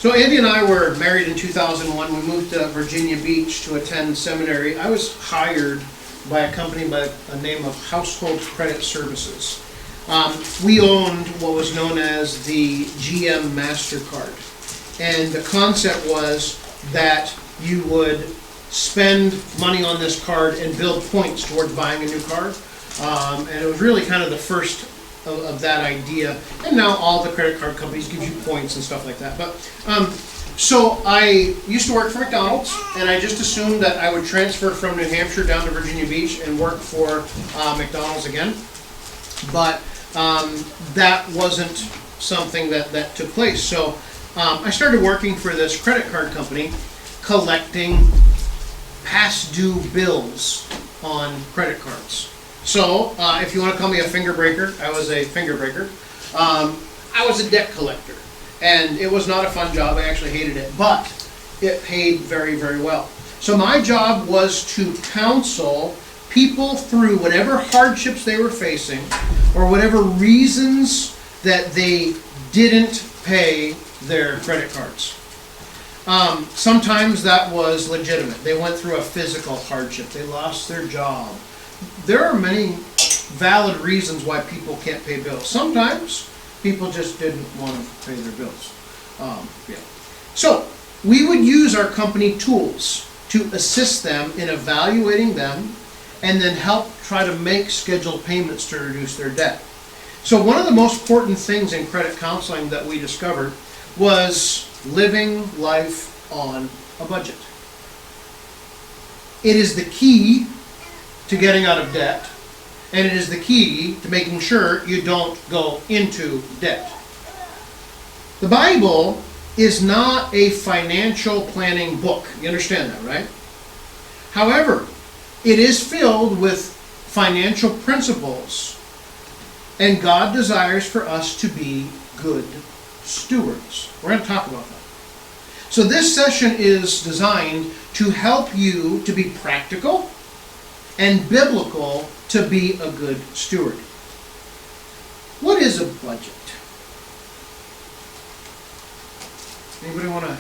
So Andy and I were married in 2001. We moved to Virginia Beach to attend seminary. I was hired by a company by the name of Household Credit Services. We owned what was known as the GM MasterCard. And the concept was that you would spend money on this card and build points towards buying a new car. And it was really kind of the first of that idea. And now all the credit card companies give you points and stuff like that. But so I used to work for McDonald's, and I just assumed that I would transfer from New Hampshire down to Virginia Beach and work for McDonald's again. But that wasn't something that took place. So I started working for this credit card company, collecting past due bills on credit cards. So if you want to call me a finger breaker, I was a finger breaker. I was a debt collector, and it was not a fun job. I actually hated it, but it paid very, very well. So my job was to counsel people through whatever hardships they were facing or whatever reasons that they didn't pay their credit cards. Sometimes that was legitimate. They went through a physical hardship. They lost their job. There are many valid reasons why people can't pay bills. Sometimes people just didn't want to pay their bills. So we would use our company tools to assist them in evaluating them and then help try to make scheduled payments to reduce their debt. So one of the most important things in credit counseling that we discovered was living life on a budget. It is the key to getting out of debt, and it is the key to making sure you don't go into debt. The Bible is not a financial planning book. You understand that, right? However, it is filled with financial principles, and God desires for us to be good stewards. We're going to talk about that. So this session is designed to help you to be practical and biblical to be a good steward. What is a budget? Anybody want to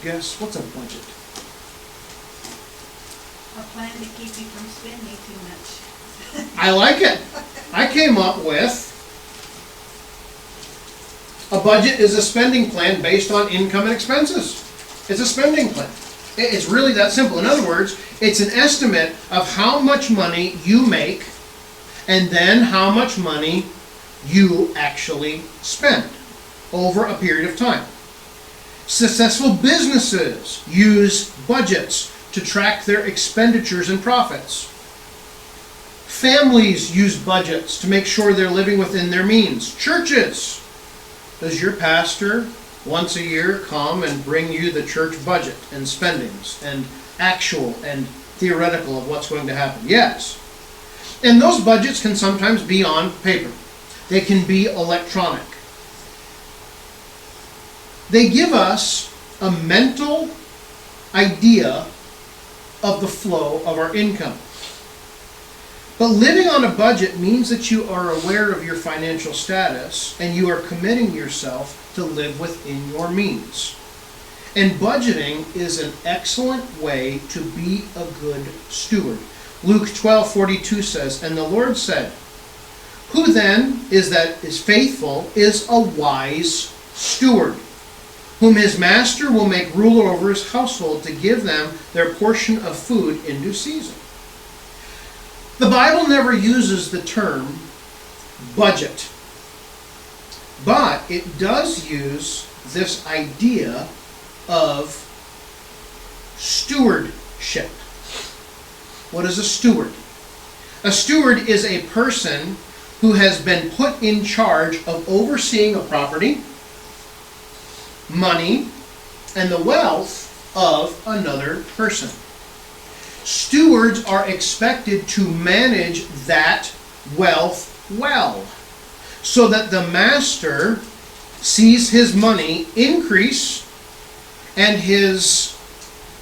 guess? What's a budget? A plan to keep you from spending too much. I like it. I came up with a budget is a spending plan based on income and expenses. It's a spending plan. It's really that simple. In other words, it's an estimate of how much money you make and then how much money you actually spend over a period of time. Successful businesses use budgets to track their expenditures and profits. Families use budgets to make sure they're living within their means. Churches. Does your pastor once a year come and bring you the church budget and spendings and actual and theoretical of what's going to happen? Yes. And those budgets can sometimes be on paper. They can be electronic. They give us a mental idea of the flow of our income. But living on a budget means that you are aware of your financial status and you are committing yourself to live within your means. And budgeting is an excellent way to be a good steward. Luke 12:42 says, "And the Lord said, who then is faithful is a wise steward, whom his master will make ruler over his household to give them their portion of food in due season." The Bible never uses the term budget, but it does use this idea of stewardship. What is a steward? A steward is a person who has been put in charge of overseeing a property, money, and the wealth of another person. Stewards are expected to manage that wealth well, so that the master sees his money increase and his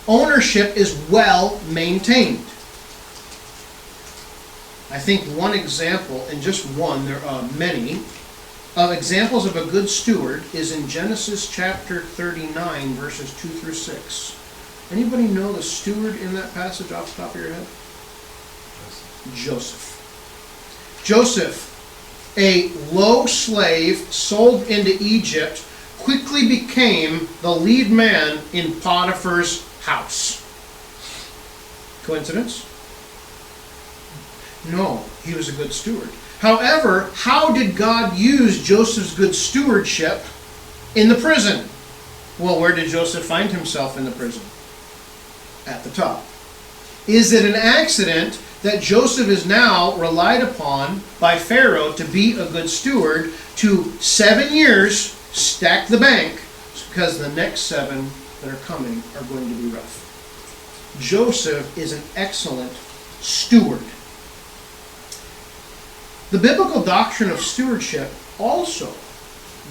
ownership is well maintained. I think one example, and just one, there are many, of examples of a good steward is in Genesis chapter 39, verses 2 through 6. Anybody know the steward in that passage off the top of your head? Joseph. Joseph, a low slave sold into Egypt, quickly became the lead man in Potiphar's house. Coincidence? No, he was a good steward. However, how did God use Joseph's good stewardship in the prison? Well, where did Joseph find himself in the prison? At the top. Is it an accident that Joseph is now relied upon by Pharaoh to be a good steward to 7 years stack the bank, because the next 7 that are coming are going to be rough? Joseph is an excellent steward. The biblical doctrine of stewardship also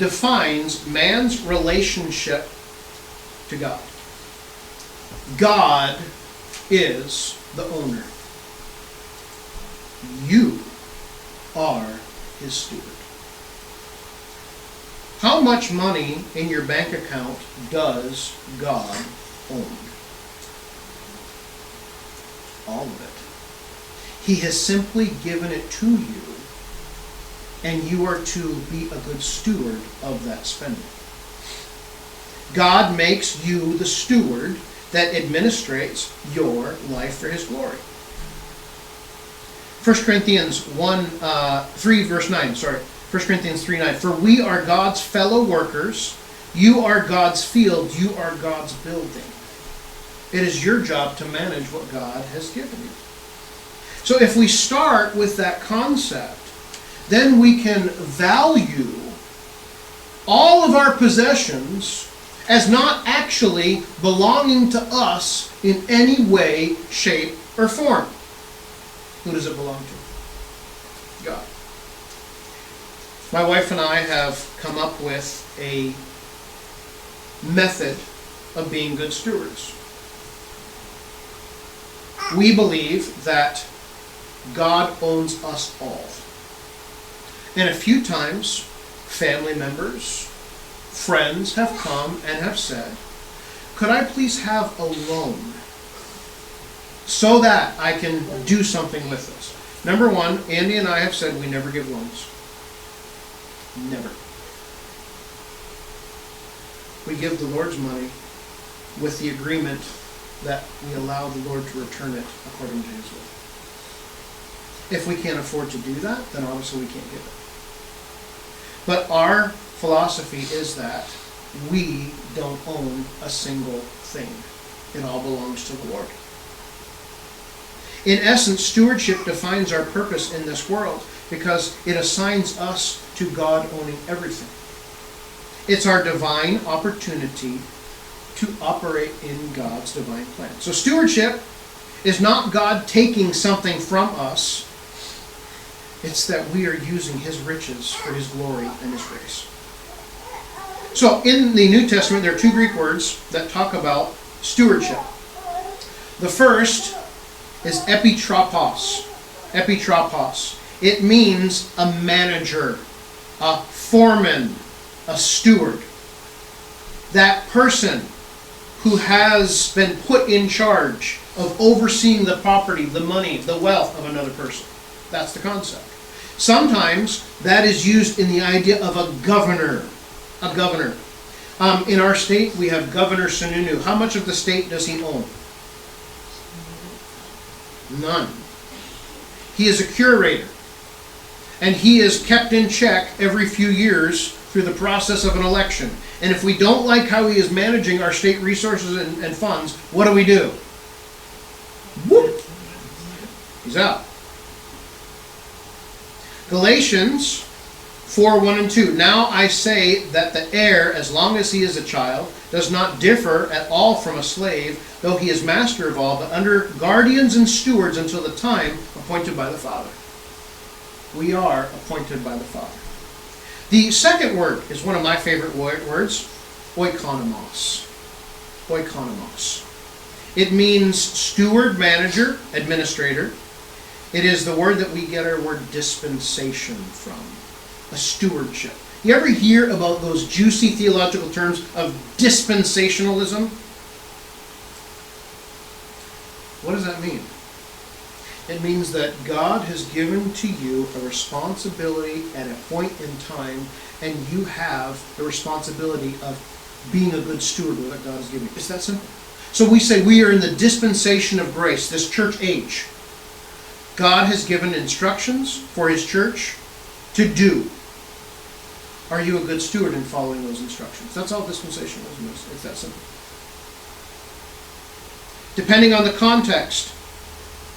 defines man's relationship to God. God is the owner. You are his steward. How much money in your bank account does God own? All of it. He has simply given it to you, and you are to be a good steward of that spending. God makes you the steward that administrates your life for his glory. 1 Corinthians 3 verse 9, 1 Corinthians 3:9. For we are God's fellow workers, you are God's field, you are God's building. It is your job to manage what God has given you. So if we start with that concept, then we can value all of our possessions as not actually belonging to us in any way, shape, or form. Who does it belong to? God. My wife and I have come up with a method of being good stewards. We believe that God owns us all. And a few times, family members, friends have come and have said, could I please have a loan so that I can do something with this? Number one, Andy and I have said we never give loans. Never. We give the Lord's money with the agreement that we allow the Lord to return it according to his will. If we can't afford to do that, then obviously we can't give it. But our philosophy is that we don't own a single thing. It all belongs to the Lord. In essence, stewardship defines our purpose in this world because it assigns us to God owning everything. It's our divine opportunity to operate in God's divine plan. So stewardship is not God taking something from us. It's that we are using his riches for his glory and his grace. So in the New Testament, there are 2 Greek words that talk about stewardship. The first is epitropos. Epitropos. It means a manager, a foreman, a steward. That person who has been put in charge of overseeing the property, the money, the wealth of another person. That's the concept. Sometimes that is used in the idea of a governor. A governor. In our state, we have Governor Sununu. How much of the state does he own? None. He is a curator. And he is kept in check every few years through the process of an election. And if we don't like how he is managing our state resources and funds, what do? Whoop! He's out. Galatians 4:1 and 2. Now I say that the heir, as long as he is a child, does not differ at all from a slave, though he is master of all, but under guardians and stewards until the time appointed by the Father. We are appointed by the Father. The second word is one of my favorite words, oikonomos. Oikonomos. It means steward, manager, administrator. It is the word that we get our word dispensation from. A stewardship. You ever hear about those juicy theological terms of dispensationalism? What does that mean? It means that God has given to you a responsibility at a point in time, and you have the responsibility of being a good steward of what God has given you. It's that simple. So we say we are in the dispensation of grace, this church age. God has given instructions for his church to do. Are you a good steward in following those instructions? That's all dispensationalism is. It's that simple. Depending on the context,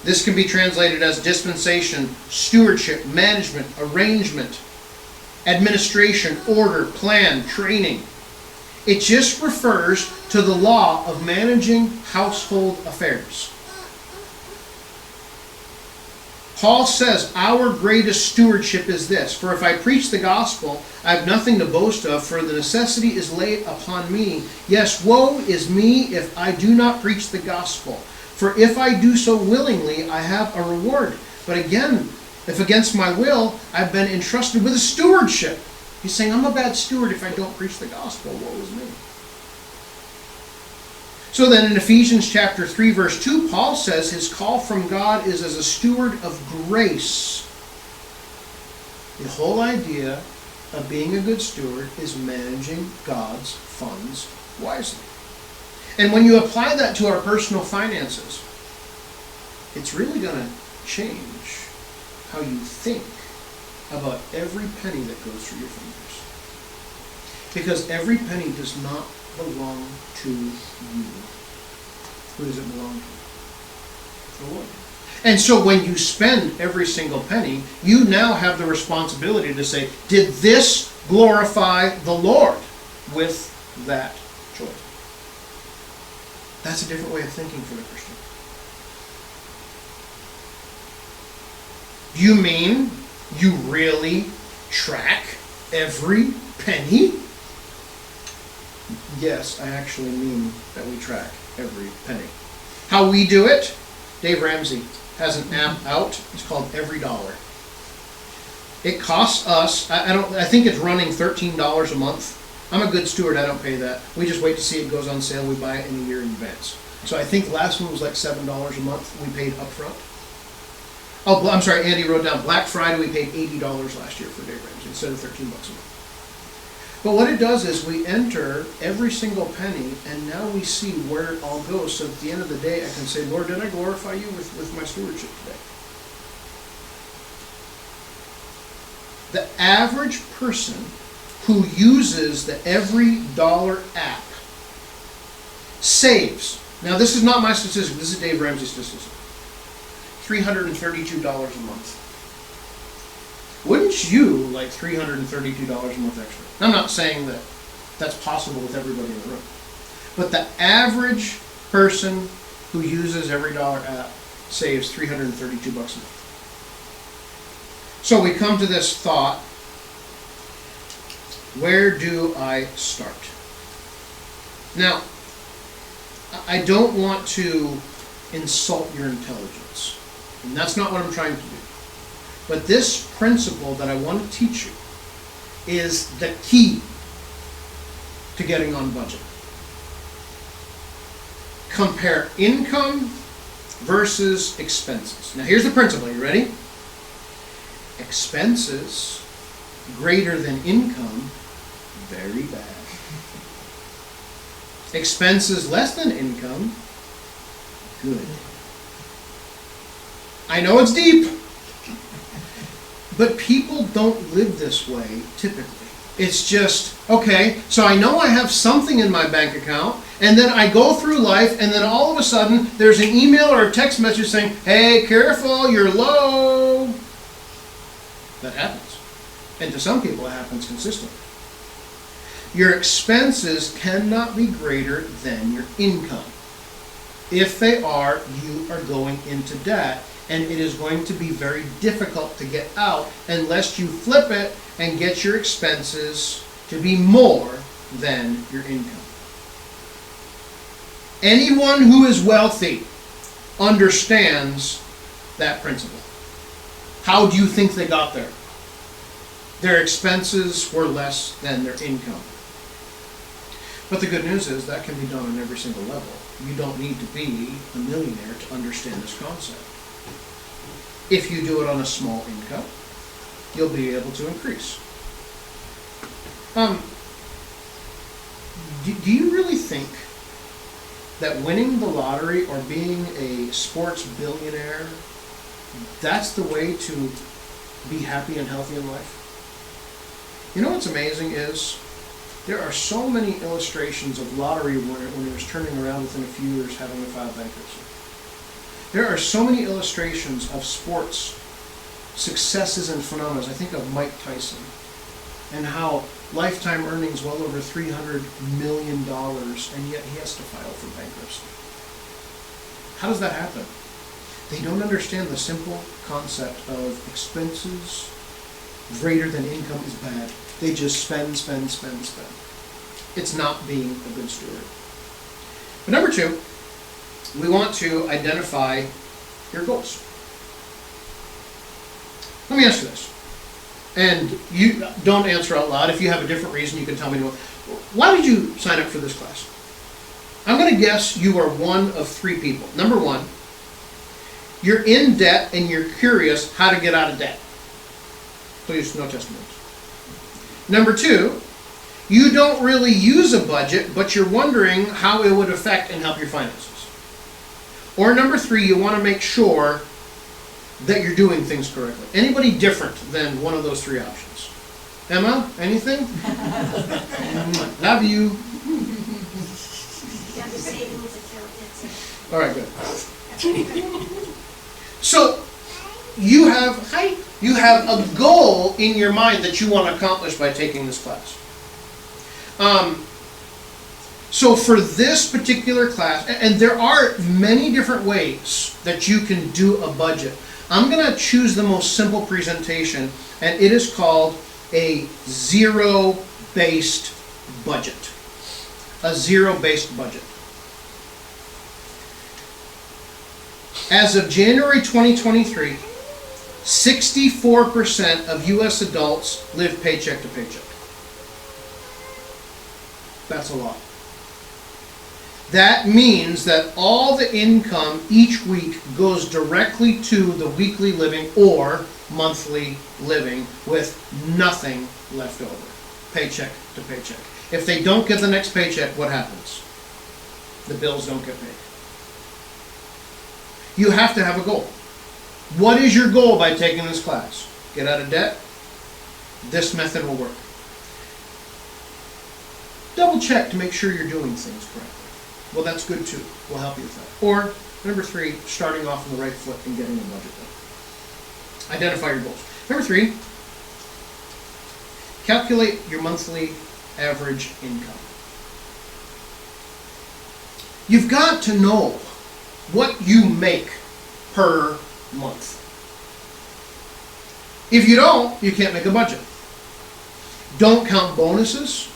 this can be translated as dispensation, stewardship, management, arrangement, administration, order, plan, training. It just refers to the law of managing household affairs. Paul says our greatest stewardship is this: for if I preach the gospel, I have nothing to boast of, for the necessity is laid upon me. Yes, woe is me if I do not preach the gospel. For if I do so willingly, I have a reward. But again, if against my will, I've been entrusted with a stewardship. He's saying, I'm a bad steward if I don't preach the gospel. Woe is me. So then in Ephesians chapter 3, verse 2, Paul says his call from God is as a steward of grace. The whole idea of being a good steward is managing God's funds wisely. And when you apply that to our personal finances, it's really going to change how you think about every penny that goes through your fingers. Because every penny does not belong to you. Who does it belong to? The Lord. And so when you spend every single penny, you now have the responsibility to say, did this glorify the Lord with that choice? That's a different way of thinking for the Christian. Do you mean you really track every penny? Yes, I actually mean that we track every penny. How we do it? Dave Ramsey has an app out. It's called Every Dollar. It costs us, I think it's running $13 a month. I'm a good steward, I don't pay that. We just wait to see it goes on sale. We buy it in a year in advance. So I think last one was like $7 a month we paid up front. Oh, I'm sorry, Andy wrote down Black Friday we paid $80 last year for Dave Ramsey instead of $13 a month. But what it does is we enter every single penny, and now we see where it all goes. So at the end of the day, I can say, Lord, did I glorify you with my stewardship today? The average person who uses the Every Dollar app saves, now this is not my statistic, this is Dave Ramsey's statistic, $332 a month. Wouldn't you like $332 a month extra? I'm not saying that that's possible with everybody in the room. But the average person who uses Every Dollar app saves $332 a month. So we come to this thought, where do I start? Now, I don't want to insult your intelligence. And that's not what I'm trying to do. But this principle that I want to teach you is the key to getting on budget. Compare income versus expenses. Now here's the principle. Are you ready? Expenses greater than income, very bad. Expenses less than income, good. I know it's deep, but people don't live this way typically. It's just, okay, so I know I have something in my bank account, and then I go through life, and then all of a sudden there's an email or a text message saying, hey, careful, you're low. That happens. And to some people it happens consistently. Your expenses cannot be greater than your income. If they are, you are going into debt, and it is going to be very difficult to get out unless you flip it and get your expenses to be more than your income. Anyone who is wealthy understands that principle. How do you think they got there? Their expenses were less than their income. But the good news is that can be done on every single level. You don't need to be a millionaire to understand this concept. If you do it on a small income, you'll be able to increase. Do you really think that winning the lottery or being a sports billionaire, that's the way to be happy and healthy in life? You know what's amazing is there are so many illustrations of lottery winners turning around within a few years having to file bankruptcy. There are so many illustrations of sports successes and phenomena. I think of Mike Tyson and how lifetime earnings well over $300 million, and yet he has to file for bankruptcy. How does that happen? They don't understand the simple concept of expenses greater than income is bad. They just spend, spend, spend, spend. It's not being a good steward. But number two, we want to identify your goals. Let me ask you this. And you don't answer out loud. If you have a different reason, you can tell me. Why did you sign up for this class? I'm going to guess you are one of three people. Number one, you're in debt and you're curious how to get out of debt. Please, no testimonies. Number two, you don't really use a budget, but you're wondering how it would affect and help your finances. Or number three, you want to make sure that you're doing things correctly. Anybody different than one of those three options? Emma, anything? Love you. All right, good. So you have a goal in your mind that you want to accomplish by taking this class. So for this particular class, and there are many different ways that you can do a budget. I'm going to choose the most simple presentation, and it is called a zero-based budget. A zero-based budget. As of January 2023, 64% of U.S. adults live paycheck to paycheck. That's a lot. That means that all the income each week goes directly to the weekly living or monthly living with nothing left over. Paycheck to paycheck. If they don't get the next paycheck, what happens? The bills don't get paid. You have to have a goal. What is your goal by taking this class? Get out of debt? This method will work. Double check to make sure you're doing things correctly. Well, that's good too. We'll help you with that. Or, number three, starting off on the right foot and getting a budget done. Identify your goals. Number three, calculate your monthly average income. You've got to know what you make per month. If you don't, you can't make a budget. Don't count bonuses,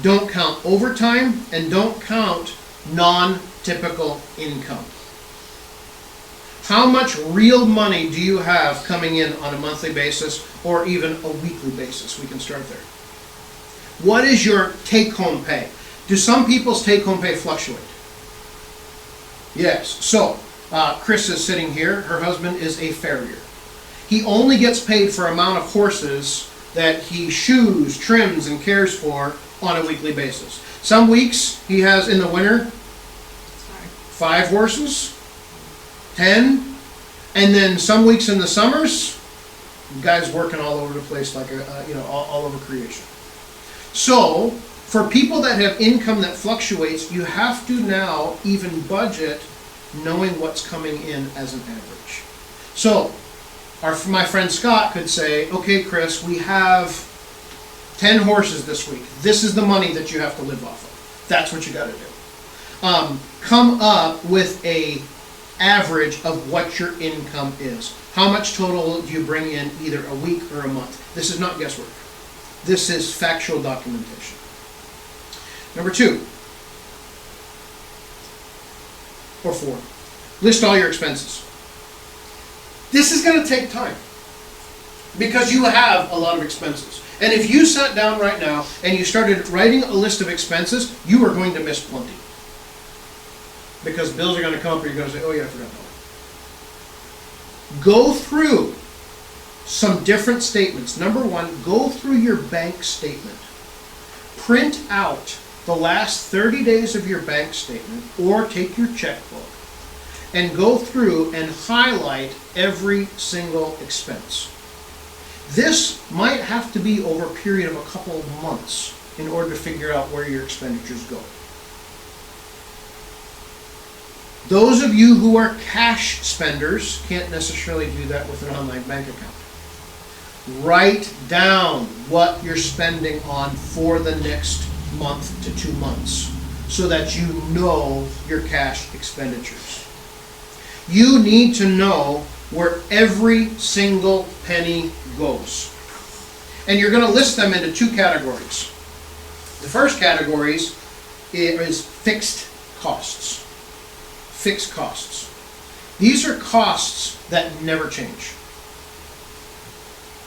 don't count overtime, and don't count non-typical income. How much real money do you have coming in on a monthly basis or even a weekly basis? We can start there. What is your take-home pay? Do some people's take-home pay fluctuate? Yes. So, Chris is sitting here. Her husband is a farrier. He only gets paid for amount of horses that he shoes, trims, and cares for on a weekly basis. Some weeks he has, in the winter, 5 horses, 10, and then some weeks in the summers, guys working all over the place like all over creation. So, for people that have income that fluctuates, you have to now even budget knowing what's coming in as an average. So, my friend Scott could say, okay, Chris, we have 10 horses this week. This is the money that you have to live off of. That's what you got to do. Come up with a average of what your income is. How much total do you bring in either a week or a month? This is not guesswork. This is factual documentation. Number 2, or 4, list all your expenses. This is going to take time because you have a lot of expenses. And if you sat down right now and you started writing a list of expenses, you are going to miss plenty. Because bills are going to come up and you're going to say, oh yeah, I forgot that one. Go through some different statements. Number one, go through your bank statement. Print out the last 30 days of your bank statement, or take your checkbook and go through and highlight every single expense. This might have to be over a period of a couple of months in order to figure out where your expenditures go. Those of you who are cash spenders can't necessarily do that with an online bank account. Write down what you're spending on for the next month to 2 months so that you know your cash expenditures. You need to know where every single penny goes. And you're going to list them into 2 categories. The first category is fixed costs. Fixed costs. These are costs that never change.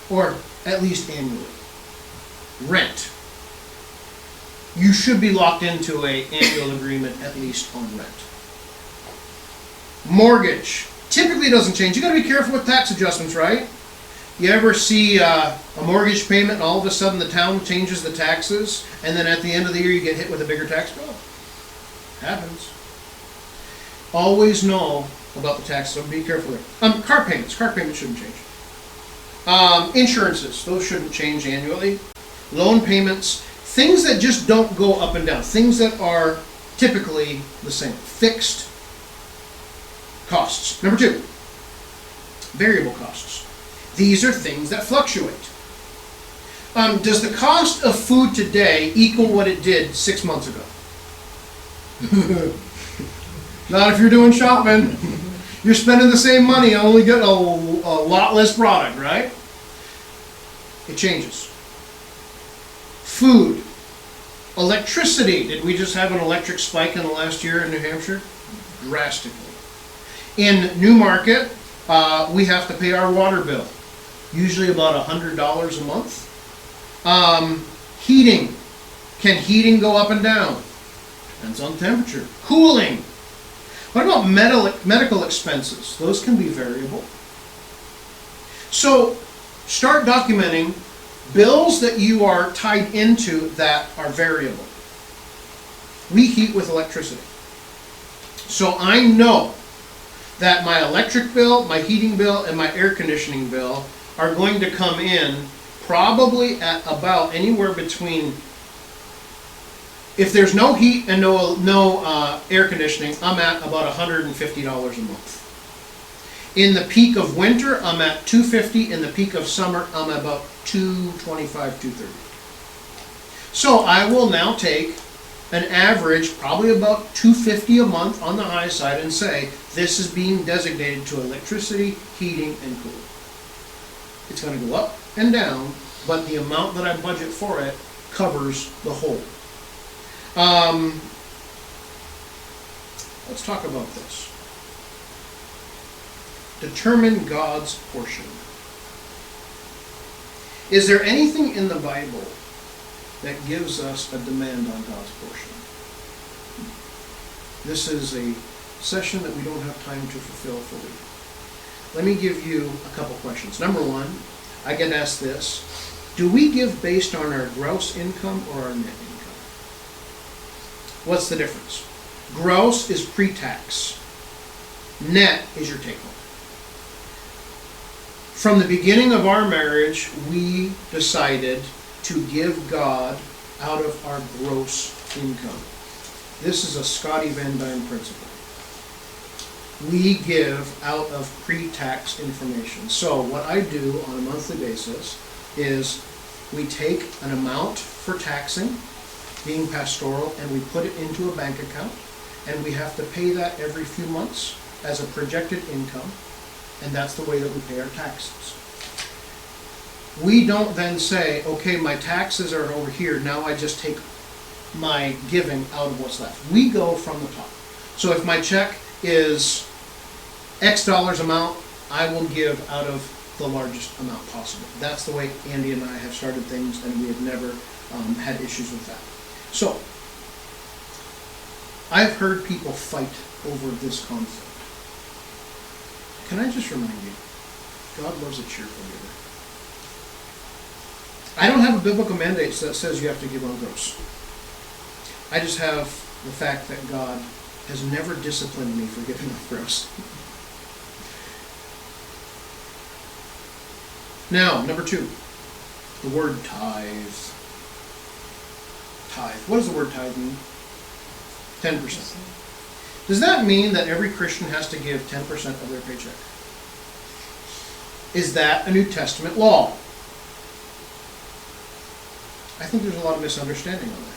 Or at least annually. Rent. You should be locked into an annual agreement at least on rent. Mortgage. Typically doesn't change. You got to be careful with tax adjustments, right? You ever see a mortgage payment and all of a sudden the town changes the taxes and then at the end of the year you get hit with a bigger tax bill? Happens. Always know about the taxes, so be careful there. Car payments. Car payments shouldn't change. Insurances. Those shouldn't change annually. Loan payments. Things that just don't go up and down. Things that are typically the same. Fixed costs. Number 2, variable costs. These are things that fluctuate. Does the cost of food today equal what it did 6 months ago? Not if you're doing shopping. You're spending the same money, only get a lot less product, right? It changes. Food. Electricity. Did we just have an electric spike in the last year in New Hampshire? Drastically. In Newmarket, we have to pay our water bill. Usually about $100 a month. Heating. Can heating go up and down? Depends on temperature. Cooling. What about medical expenses? Those can be variable. So start documenting bills that you are tied into that are variable. We heat with electricity. So I know that my electric bill, my heating bill, and my air conditioning bill are going to come in probably at about anywhere between, if there's no heat and no air conditioning, I'm at about $150 a month. In the peak of winter, I'm at $250. In the peak of summer, I'm at about $225, $230. So I will now take an average, probably about $250 a month on the high side, and say this is being designated to electricity, heating, and cooling. It's going to go up and down, but the amount that I budget for it covers the whole. Let's talk about this. Determine God's portion. Is there anything in the Bible that gives us a demand on God's portion? This is a session that we don't have time to fulfill fully. Let me give you a couple questions. Number 1, I get asked this: do we give based on our gross income or our net income? What's the difference? Gross is pre-tax. Net is your take-home. From the beginning of our marriage, we decided to give God out of our gross income. This is a Scotty Van Dyne principle. We give out of pre-tax information. So what I do on a monthly basis is we take an amount for taxing, being pastoral, and we put it into a bank account, and we have to pay that every few months as a projected income, and that's the way that we pay our taxes. We don't then say, okay, my taxes are over here, now I just take my giving out of what's left. We go from the top. So if my check is X dollars amount, I will give out of the largest amount possible. That's the way Andy and I have started things, and we have never had issues with that. So, I've heard people fight over this concept. Can I just remind you, God loves a cheerful giver. I don't have a biblical mandate that says you have to give on gross. I just have the fact that God has never disciplined me for giving off gross. Now, number 2, the word tithe. Tithe. What does the word tithe mean? 10%. Does that mean that every Christian has to give 10% of their paycheck? Is that a New Testament law? I think there's a lot of misunderstanding on that.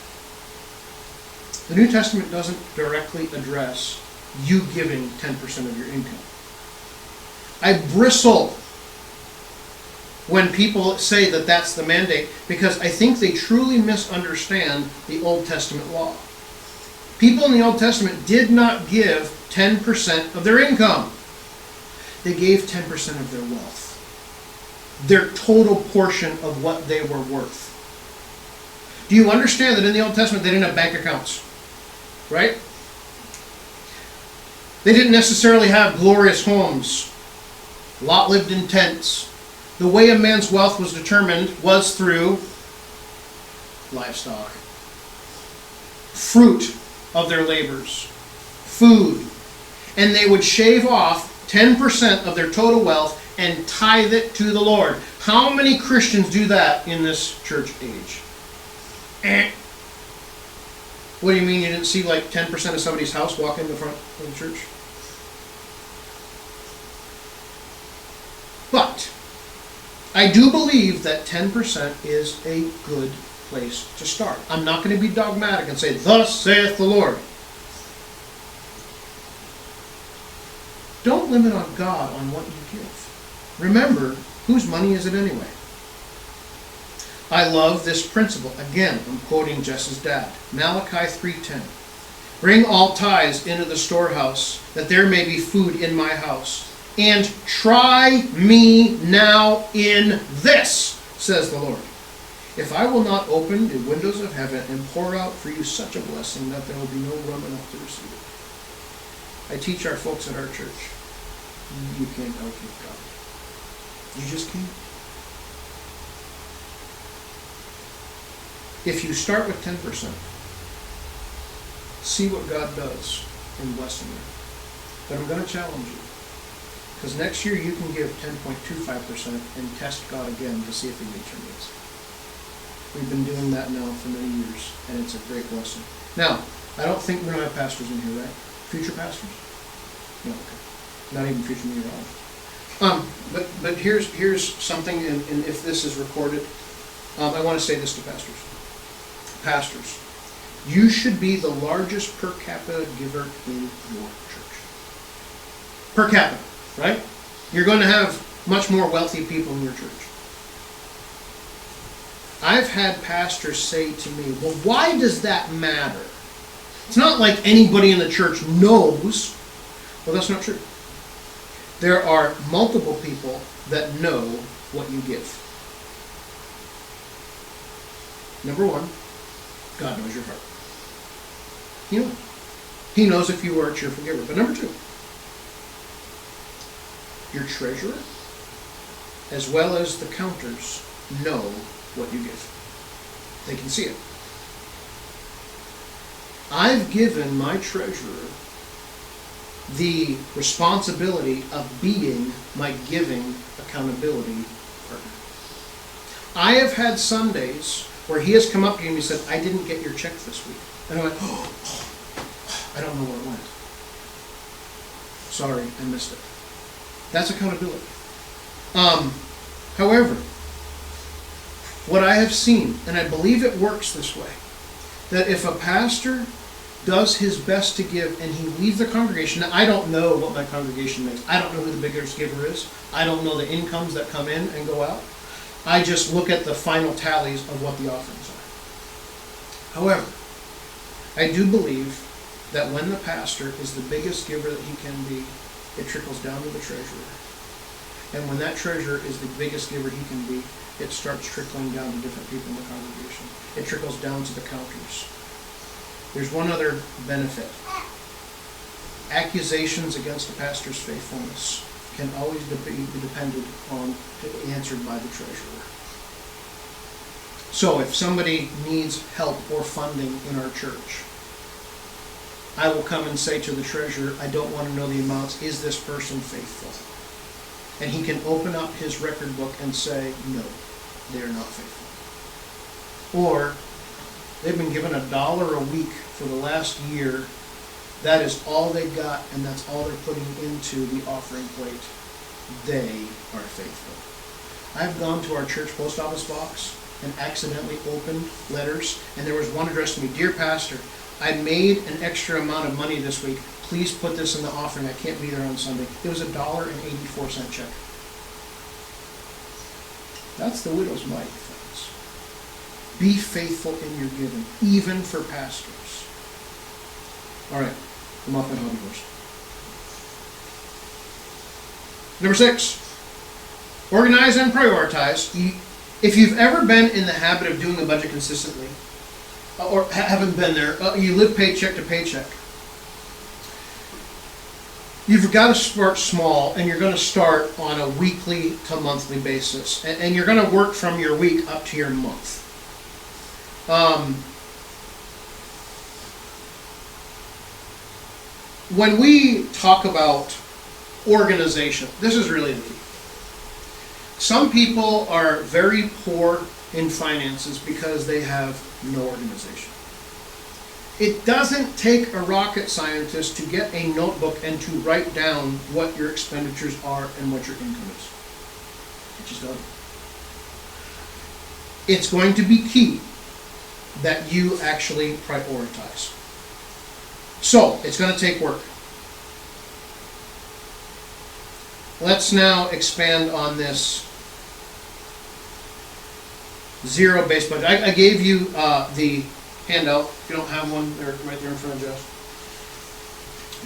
The New Testament doesn't directly address you giving 10% of your income. I bristle when people say that that's the mandate, because I think they truly misunderstand the Old Testament law. People in the Old Testament did not give 10% of their income. They gave 10% of their wealth, their total portion of what they were worth. Do you understand that in the Old Testament they didn't have bank accounts? Right? They didn't necessarily have glorious homes. Lot lived in tents. The way a man's wealth was determined was through livestock, fruit of their labors, food. And they would shave off 10% of their total wealth and tithe it to the Lord. How many Christians do that in this church age? What do you mean you didn't see like 10% of somebody's house walk in the front of the church? But I do believe that 10% is a good place to start. I'm not going to be dogmatic and say, "Thus saith the Lord." Don't limit on God on what you give. Remember, whose money is it anyway? I love this principle. Again, I'm quoting Jess's dad. Malachi 3:10. Bring all tithes into the storehouse, that there may be food in my house. And try me now in this, says the Lord. If I will not open the windows of heaven and pour out for you such a blessing that there will be no room enough to receive it. I teach our folks at our church, you can't outgive God. You just can't. If you start with 10%, see what God does in blessing you. But I'm going to challenge you. Because next year you can give 10.25% and test God again to see if He meets your needs. We've been doing that now for many years, and it's a great blessing. Now, I don't think we don't have pastors in here, right? Future pastors? No, okay. Not even future me at all. But here's something, and if this is recorded, I want to say this to pastors. Pastors, you should be the largest per capita giver in your church. Per capita, right? You're going to have much more wealthy people in your church. I've had pastors say to me, "Well, why does that matter? It's not like anybody in the church knows." Well, that's not true. There are multiple people that know what you give. Number one, God knows your heart. You know, He knows if you are a cheerful giver. But number two, your treasurer, as well as the counters, know what you give. They can see it. I've given my treasurer the responsibility of being my giving accountability partner. I have had Sundays where he has come up to me and he said, "I didn't get your check this week." And I went, "Oh, I don't know where it went. Sorry, I missed it." That's accountability. However, what I have seen, and I believe it works this way, that if a pastor does his best to give and he leaves the congregation, now I don't know what my congregation makes. I don't know who the biggest giver is. I don't know the incomes that come in and go out. I just look at the final tallies of what the offerings are. However, I do believe that when the pastor is the biggest giver that he can be, it trickles down to the treasurer. And when that treasurer is the biggest giver he can be, it starts trickling down to different people in the congregation. It trickles down to the counters. There's one other benefit. Accusations against a pastor's faithfulness can always be depended on, answered by the treasurer. So if somebody needs help or funding in our church, I will come and say to the treasurer, I don't want to know the amounts. Is this person faithful? And he can open up his record book and say, no, they are not faithful. Or they've been given $1 a week for the last year. That is all they got, and that's all they're putting into the offering plate. They are faithful. I've gone to our church post office box and accidentally opened letters, and there was one addressed to me, Dear Pastor, I made an extra amount of money this week. Please put this in the offering. I can't be there on Sunday. It was $1.84 check. That's the widow's mite, friends. Be faithful in your giving, even for pastors. All right, I'm off my hobby horse. Number 6, organize and prioritize. If you've ever been in the habit of doing a budget consistently, or haven't been there, you live paycheck to paycheck. You've got to start small, and you're going to start on a weekly to monthly basis. And you're going to work from your week up to your month. When we talk about organization, this is really the key. Some people are very poor in finances because they have no organization. It doesn't take a rocket scientist to get a notebook and to write down what your expenditures are and what your income is. It just doesn't. It's going to be key that you actually prioritize. So, it's going to take work. Let's now expand on this zero-based budget. I gave you the handout. If you don't have one, they're right there in front of Jeff.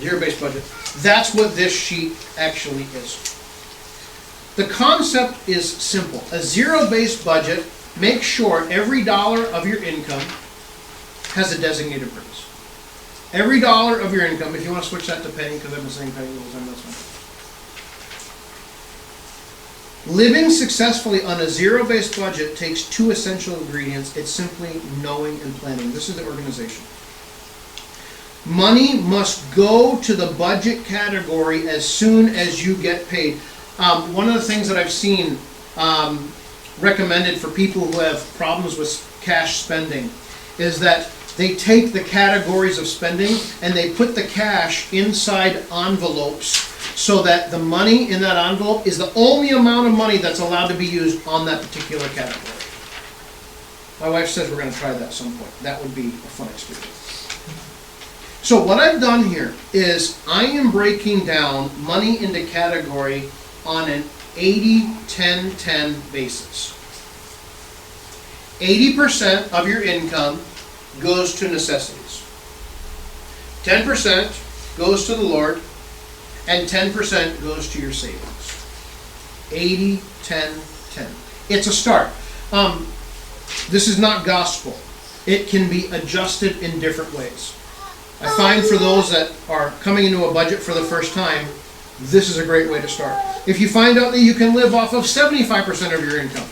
Zero-based budget. That's what this sheet actually is. The concept is simple. A zero-based budget makes sure every dollar of your income has a designated purpose. Every dollar of your income, if you want to switch that to penny, because I've been saying penny the whole time, that's fine. Living successfully on a zero-based budget takes 2 essential ingredients. It's simply knowing and planning. This is the organization. Money must go to the budget category as soon as you get paid. One of the things that I've seen recommended for people who have problems with cash spending is that they take the categories of spending and they put the cash inside envelopes so that the money in that envelope is the only amount of money that's allowed to be used on that particular category. My wife says we're going to try that at some point. That would be a fun experience. So what I've done here is I am breaking down money into category on an 80-10-10 basis. 80% of your income goes to necessities. 10% goes to the Lord, and 10% goes to your savings. 80-10-10. It's a start. This is not gospel. It can be adjusted in different ways. I find for those that are coming into a budget for the first time, this is a great way to start. If you find out that you can live off of 75% of your income,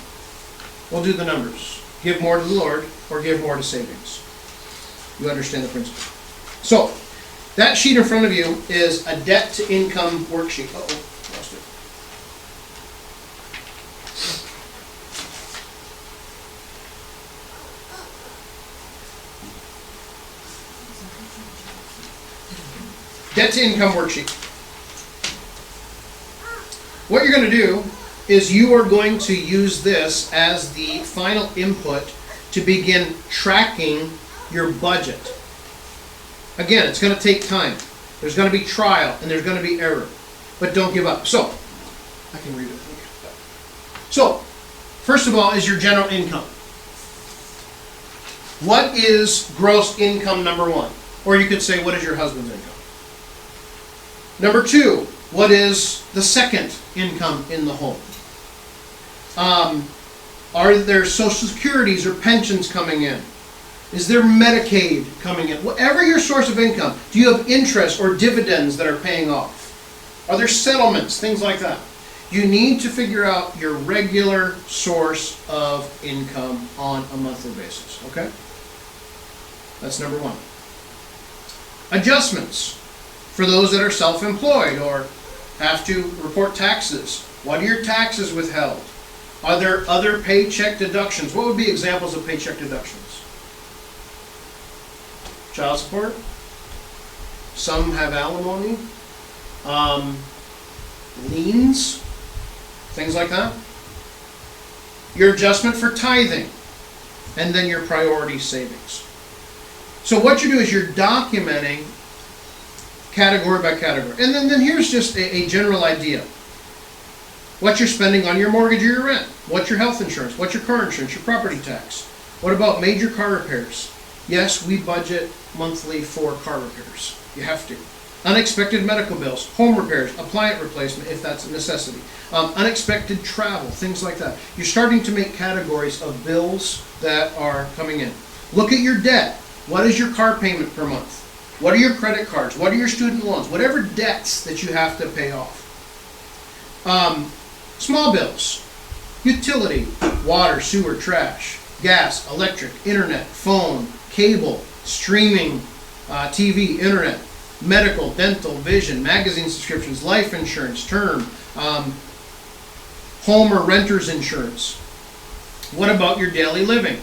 we'll do the numbers. Give more to the Lord or give more to savings. You understand the principle. So, that sheet in front of you is a debt to income worksheet. Uh-oh, lost it. Debt to income worksheet. What you're going to do is you are going to use this as the final input to begin tracking your budget. Again, it's going to take time. There's going to be trial and there's going to be error. But don't give up. So, I can read it. So, first of all is your general income. What is gross income number 1? Or you could say, what is your husband's income? Number 2, What is the second income in the home? Are there Social Securities or pensions coming in? Is there Medicaid coming in? Whatever your source of income, do you have interest or dividends that are paying off? Are there settlements, things like that? You need to figure out your regular source of income on a monthly basis, okay? That's number one. Adjustments for those that are self-employed or have to report taxes. What are your taxes withheld? Are there other paycheck deductions? What would be examples of paycheck deductions? Child support. Some have alimony. Liens. Things like that. Your adjustment for tithing. And then your priority savings. So what you do is you're documenting category by category. And then here's just a general idea. What you're spending on your mortgage or your rent. What's your health insurance? What's your car insurance? Your property tax? What about major car repairs? Yes, we budget monthly for car repairs. You have to. Unexpected medical bills, home repairs, appliance replacement if that's a necessity. Unexpected travel, things like that. You're starting to make categories of bills that are coming in. Look at your debt. What is your car payment per month? What are your credit cards? What are your student loans? Whatever debts that you have to pay off. Small bills, utility, water, sewer, trash, gas, electric, internet, phone, cable, streaming, TV, internet, medical, dental, vision, magazine subscriptions, life insurance, term, home or renter's insurance. What about your daily living?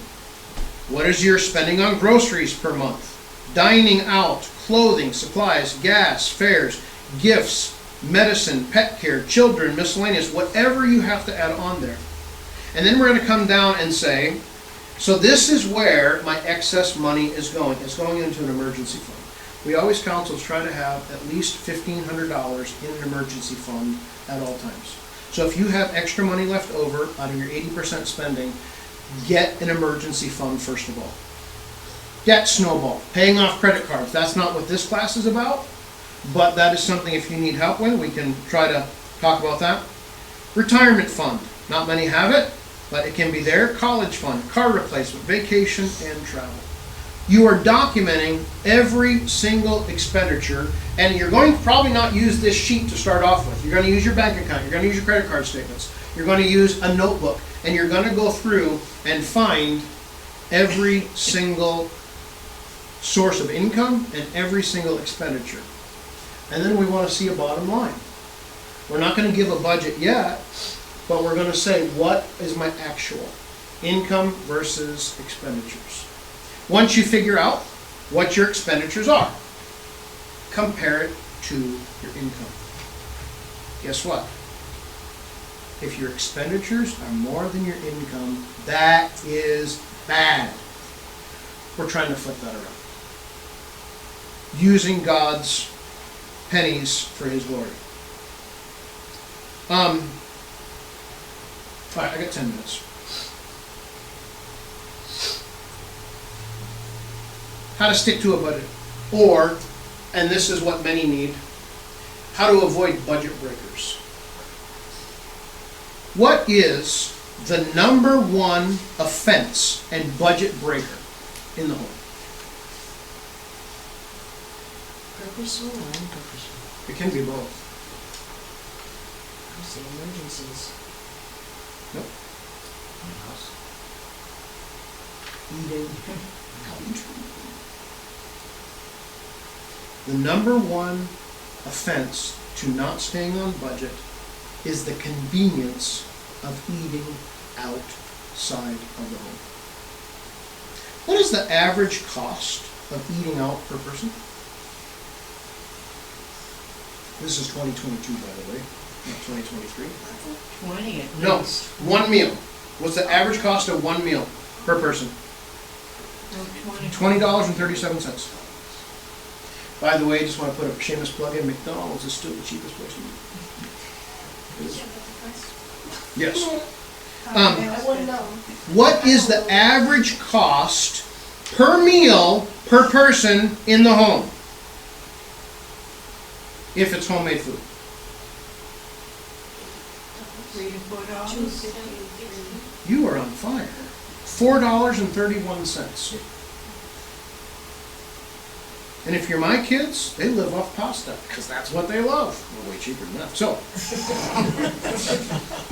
What is your spending on groceries per month? Dining out, clothing, supplies, gas, fares, gifts, medicine, pet care, children, miscellaneous, whatever you have to add on there. And then we're going to come down and say, so this is where my excess money is going. It's going into an emergency fund. We always counsel to try to have at least $1,500 in an emergency fund at all times. So if you have extra money left over out of your 80% spending, get an emergency fund first of all. Debt snowball, paying off credit cards. That's not what this class is about. But that is something, if you need help with, we can try to talk about that. Retirement fund. Not many have it, but it can be there. College fund, car replacement, vacation, and travel. You are documenting every single expenditure, and you're going to probably not use this sheet to start off with. You're going to use your bank account. You're going to use your credit card statements. You're going to use a notebook, and you're going to go through and find every single source of income and every single expenditure. And then we want to see a bottom line. We're not going to give a budget yet, but we're going to say, what is my actual income versus expenditures? Once you figure out what your expenditures are, compare it to your income. Guess what? If your expenditures are more than your income, that is bad. We're trying to flip that around. Using God's pennies for His glory. All right, I got 10 minutes. How to stick to a budget. Or, and this is what many need, how to avoid budget breakers. What is the number one offense and budget breaker in the home? Purposeful or unpurposeful? It can be both. I say emergencies. Nope. Eating. The number one offense to not staying on budget is the convenience of eating outside of the home. What is the average cost of eating out per person? This is 2022, by the way, not 2023. 20 at No, least. one meal. What's the average cost of one meal per person? $20.37. By the way, just want to put a shameless plug in. McDonald's is still the cheapest place to eat. Yes. I wouldn't know. What is the average cost per meal per person in the home? If it's homemade food. $3 to $4. $2.50. You are on fire. $4.31. And if you're my kids, they live off pasta, because that's what they love. Well, way cheaper than that. So,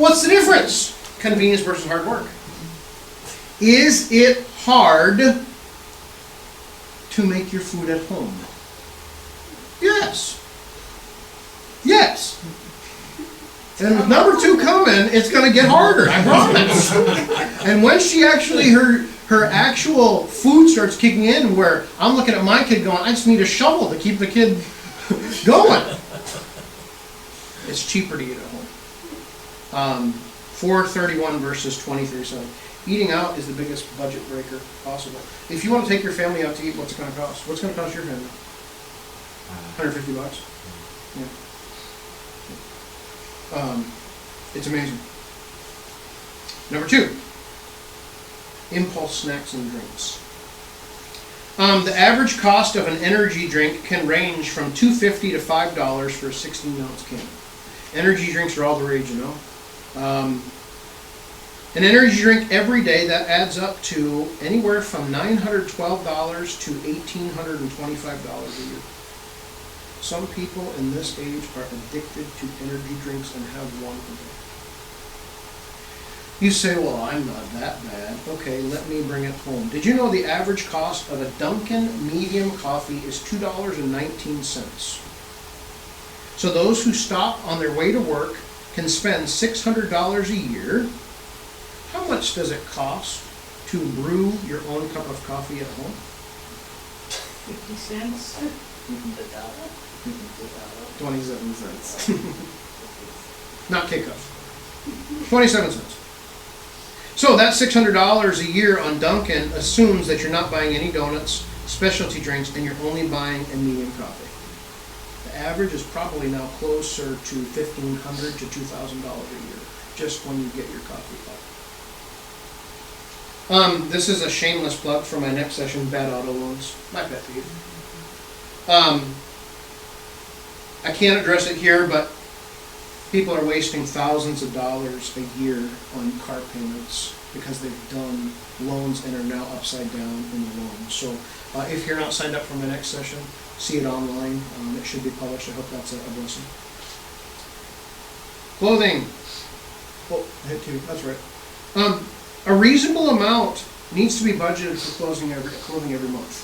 what's the difference? Convenience versus hard work. Is it hard to make your food at home? Yes. Yes. And with number 2 coming, it's going to get harder, I promise. And when she actually, her actual food starts kicking in, where I'm looking at my kid going, I just need a shovel to keep the kid going. It's cheaper to eat at home. $4.31 versus $23.7. Eating out is the biggest budget breaker possible. If you want to take your family out to eat, what's it going to cost? What's going to cost your family? $150? Yeah. It's amazing. Number 2, impulse snacks and drinks. The average cost of an energy drink can range from $2.50 to $5 for a 16-ounce can. Energy drinks are all the rage, you know. An energy drink every day, that adds up to anywhere from $912 to $1,825 a year. Some people in this age are addicted to energy drinks and have one a day. You say, well, I'm not that bad. Okay, let me bring it home. Did you know the average cost of a Dunkin' medium coffee is $2.19? So those who stop on their way to work can spend $600 a year. How much does it cost to brew your own cup of coffee at home? 50 cents. 27 cents. Not kickoff. 27 cents. So that $600 a year on Dunkin' assumes that you're not buying any donuts, specialty drinks, and you're only buying a medium coffee. The average is probably now closer to $1,500 to $2,000 a year, just when you get your coffee cup. This is a shameless plug for my next session, bad auto loans. My pet peeve. I can't address it here, but people are wasting thousands of dollars a year on car payments because they've done loans and are now upside down in the loan. So if you're not signed up for my next session, see it online. It should be published. I hope that's a blessing. Clothing. Oh, I hit 2. That's right. A reasonable amount needs to be budgeted for clothing every month.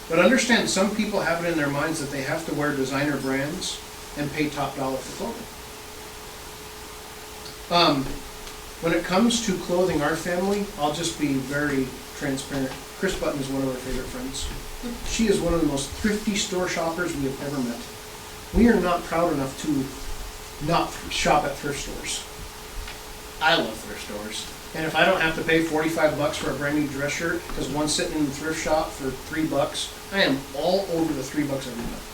But understand, some people have it in their minds that they have to wear designer brands and pay top dollar for clothing. When it comes to clothing our family, I'll just be very transparent. Chris Button is one of our favorite friends. She is one of the most thrifty store shoppers we have ever met. We are not proud enough to not shop at thrift stores. I love thrift stores. And if I don't have to pay $45 for a brand new dress shirt, because one's sitting in the thrift shop for $3, I am all over the $3 every month.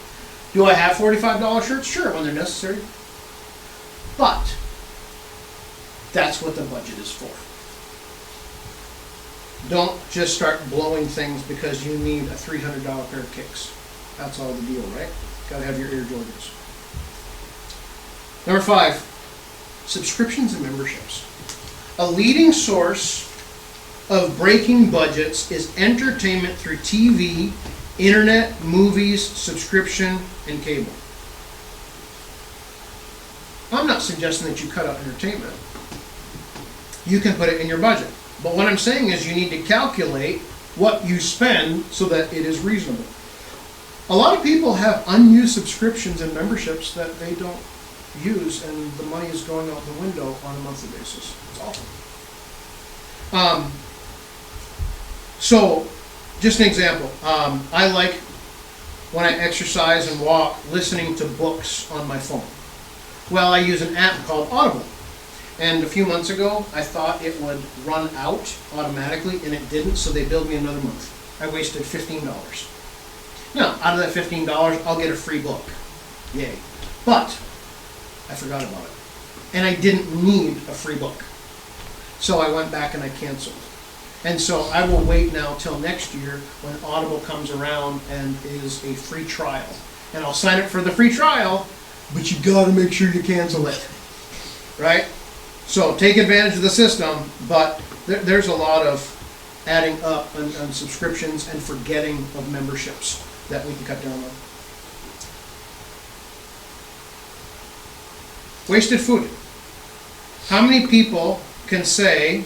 Do I have $45 shirts? Sure, when they're necessary. But that's what the budget is for. Don't just start blowing things because you need a $300 pair of kicks. That's all the deal, right? Gotta have your Air Jordans. Number 5, subscriptions and memberships. A leading source of breaking budgets is entertainment through TV, internet, movies, subscription, and cable. I'm not suggesting that you cut out entertainment. You can put it in your budget. But what I'm saying is you need to calculate what you spend so that it is reasonable. A lot of people have unused subscriptions and memberships that they don't use, and the money is going out the window on a monthly basis. It's awful. So, just an example. I like, when I exercise and walk, listening to books on my phone. Well, I use an app called Audible. And a few months ago, I thought it would run out automatically, and it didn't, so they billed me another month. I wasted $15. Now, out of that $15, I'll get a free book. Yay. But I forgot about it. And I didn't need a free book. So I went back and I canceled. And so I will wait now till next year when Audible comes around and is a free trial. And I'll sign up for the free trial, but you gotta make sure you cancel it. right? So take advantage of the system, but there's a lot of adding up on subscriptions and forgetting of memberships that we can cut down on. Wasted food. How many people can say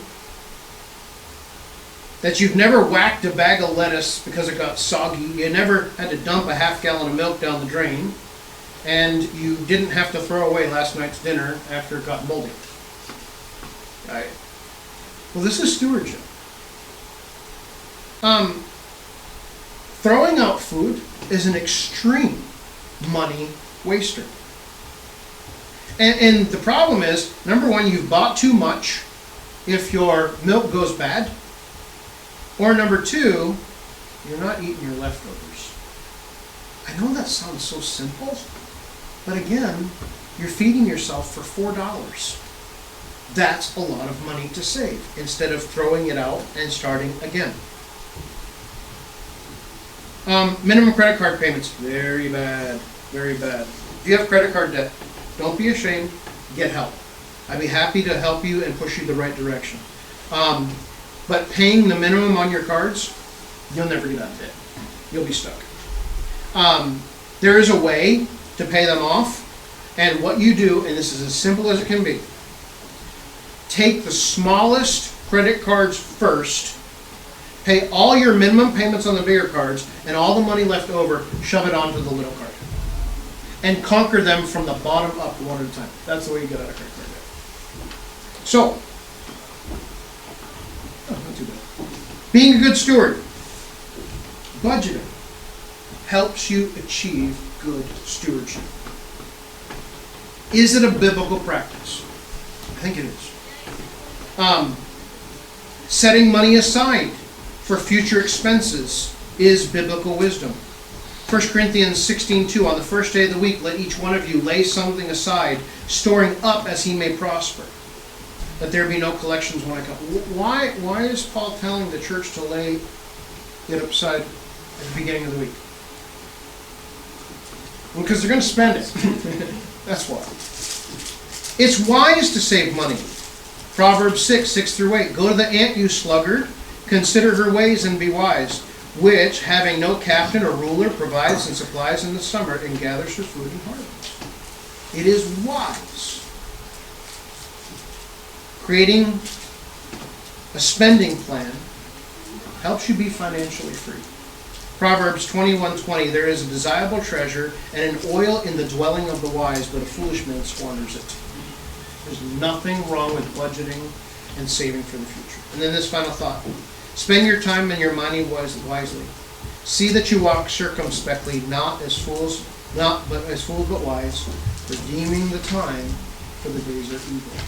that you've never whacked a bag of lettuce because it got soggy, you never had to dump a half gallon of milk down the drain, and you didn't have to throw away last night's dinner after it got moldy? Right? Well, this is stewardship. Throwing out food is an extreme money waster. And the problem is, number one, you've bought too much if your milk goes bad. Or number two, you're not eating your leftovers. I know that sounds so simple, but again, you're feeding yourself for $4. That's a lot of money to save instead of throwing it out and starting again. Minimum credit card payments, very bad, very bad. If you have credit card debt, don't be ashamed, get help. I'd be happy to help you and push you the right direction. But paying the minimum on your cards, you'll never get out of debt. You'll be stuck. There is a way to pay them off, and what you do, and this is as simple as it can be, take the smallest credit cards first, pay all your minimum payments on the bigger cards, and all the money left over, shove it onto the little card. And conquer them from the bottom up one at a time. That's the way you get out of credit card debt. So, not too bad. Being a good steward, budgeting helps you achieve good stewardship. Is it a biblical practice? I think it is. Setting money aside for future expenses is biblical wisdom. 1 Corinthians 16:2, on the first day of the week, let each one of you lay something aside, storing up as he may prosper, that there be no collections when I come. Why is Paul telling the church to lay it aside at the beginning of the week? Well, because they're going to spend it. That's why. It's wise to save money. Proverbs 6:6-8. Go to the ant, you sluggard. Consider her ways and be wise, which, having no captain or ruler, provides and supplies in the summer and gathers her food in harvest. It is wise. Creating a spending plan helps you be financially free. Proverbs 21:20, there is a desirable treasure and an oil in the dwelling of the wise, but a foolish man squanders it. There's nothing wrong with budgeting and saving for the future. And then this final thought. Spend your time and your money wisely. See that you walk circumspectly, not as fools but wise, redeeming the time, for the days are evil.